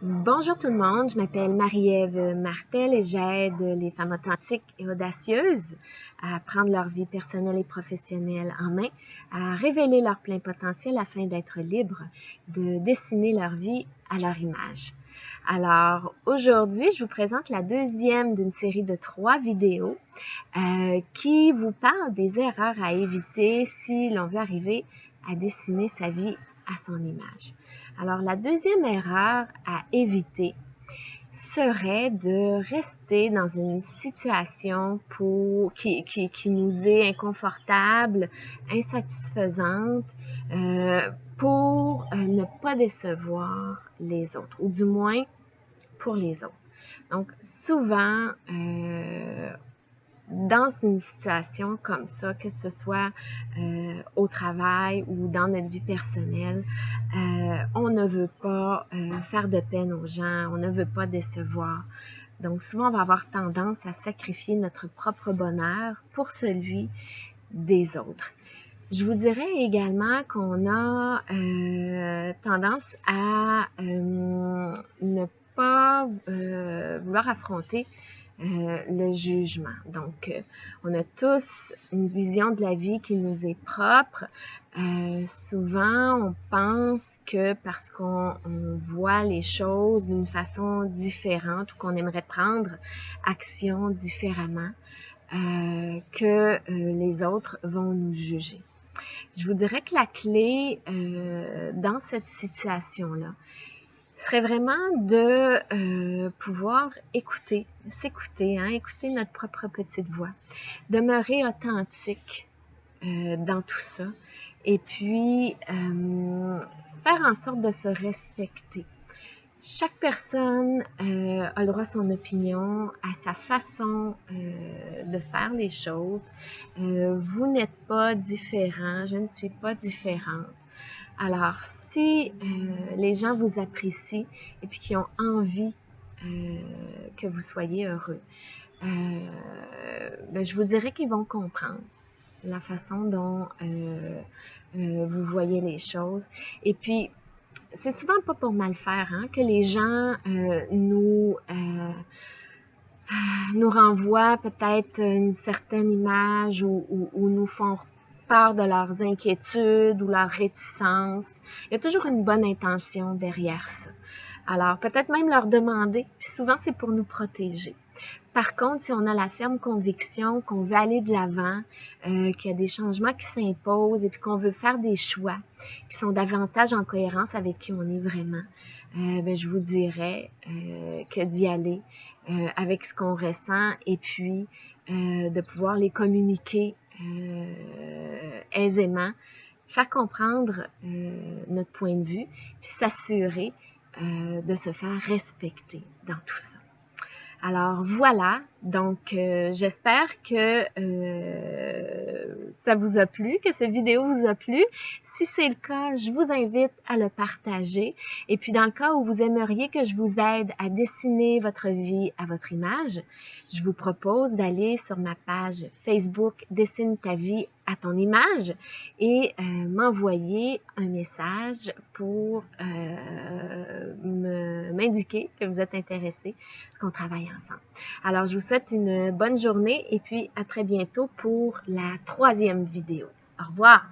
Bonjour tout le monde, je m'appelle Marie-Ève Martel et j'aide les femmes authentiques et audacieuses à prendre leur vie personnelle et professionnelle en main, à révéler leur plein potentiel afin d'être libres de dessiner leur vie à leur image. Alors aujourd'hui, je vous présente la deuxième d'une série de 3 vidéos qui vous parle des erreurs à éviter si l'on veut arriver à dessiner sa vie à son image. Alors, la deuxième erreur à éviter serait de rester dans une situation qui nous est inconfortable, insatisfaisante, pour ne pas décevoir les autres, ou du moins pour les autres. Donc, souvent, dans une situation comme ça, que ce soit au travail ou dans notre vie personnelle, on ne veut pas faire de peine aux gens, on ne veut pas décevoir. Donc souvent, on va avoir tendance à sacrifier notre propre bonheur pour celui des autres. Je vous dirais également qu'on a tendance à ne pas vouloir affronter le jugement. Donc, on a tous une vision de la vie qui nous est propre. Souvent, on pense que parce qu'on voit les choses d'une façon différente ou qu'on aimerait prendre action différemment, que les autres vont nous juger. Je vous dirais que la clé dans cette situation-là serait vraiment de pouvoir s'écouter, écouter notre propre petite voix, demeurer authentique dans tout ça et puis faire en sorte de se respecter. Chaque personne a le droit à son opinion, à sa façon de faire les choses. Vous n'êtes pas différent, je ne suis pas différente. Alors, si les gens vous apprécient et puis qu'ils ont envie que vous soyez heureux, je vous dirais qu'ils vont comprendre la façon dont vous voyez les choses. Et puis, c'est souvent pas pour mal faire que les gens nous renvoient peut-être une certaine image ou nous font part de leurs inquiétudes ou leurs réticences. Il y a toujours une bonne intention derrière ça. Alors, peut-être même leur demander, puis souvent c'est pour nous protéger. Par contre, si on a la ferme conviction qu'on veut aller de l'avant, qu'il y a des changements qui s'imposent et puis qu'on veut faire des choix qui sont davantage en cohérence avec qui on est vraiment, je vous dirais que d'y aller avec ce qu'on ressent et puis de pouvoir les communiquer aisément, faire comprendre notre point de vue, puis s'assurer de se faire respecter dans tout ça. Alors voilà, donc j'espère que ça vous a plu, que cette vidéo vous a plu. Si c'est le cas, je vous invite à le partager. Et puis dans le cas où vous aimeriez que je vous aide à dessiner votre vie à votre image, je vous propose d'aller sur ma page Facebook Dessine ta vie à ton image et m'envoyer un message pour m'indiquer que vous êtes intéressé qu'on travaille ensemble. Alors, je vous souhaite une bonne journée et puis à très bientôt pour la 3e vidéo. Au revoir!